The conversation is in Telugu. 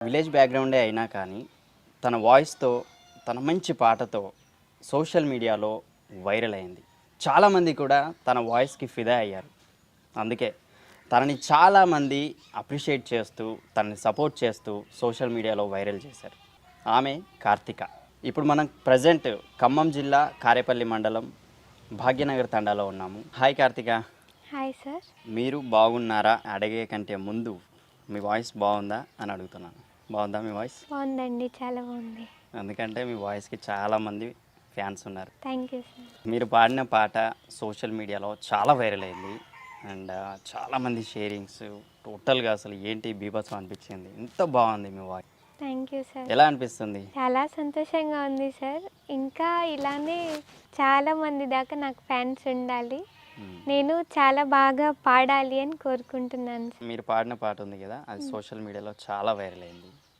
విలేజ్ బ్యాక్గ్రౌండే అయినా కానీ తన వాయిస్‌తో, తన మంచి పాటతో సోషల్ మీడియాలో వైరల్ అయింది. చాలామంది కూడా తన వాయిస్‌కి ఫిదా అయ్యారు. అందుకే తనని చాలామంది అప్రిషియేట్ చేస్తూ, తనని సపోర్ట్ చేస్తూ సోషల్ మీడియాలో వైరల్ చేశారు. ఆమె కార్తిక. ఇప్పుడు మనం ప్రెజెంట్ ఖమ్మం జిల్లా కారేపల్లి మండలం భాగ్యనగర్ తండాలో ఉన్నాము. హాయ్ కార్తిక. Hi sir. మీరు బాగున్నారా అడిగే కంటే ముందు మీ వాయిస్ బాగుందా అని అడుగుతున్నాను. బాగుందా మీ వాయిస్? బాగుందండి, చాలా బాగుంది. ఎందుకంటే మీ వాయిస్కి చాలామంది ఫ్యాన్స్ ఉన్నారు. Thank you sir. మీరు పాడిన పాట సోషల్ మీడియాలో చాలా వైరల్ అయింది. అండ్ చాలామంది షేరింగ్స్, టోటల్గా అసలు ఏంటి బీభత్సం అనిపించింది. ఎంత బాగుంది మీ వాయిస్. Thank you sir. ఎలా అనిపిస్తుంది? చాలా సంతోషంగా ఉంది సార్. ఇంకా ఇలానే చాలా మంది దాకా నాకు ఫ్యాన్స్ ఉండాలి. నేను చాలా బాగా పాడాలి అని కోరుకుంటున్నాను సార్. మీరు పాడిన పాట ఉంది కదా, అది సోషల్ మీడియాలో చాలా వైరల్ అయింది.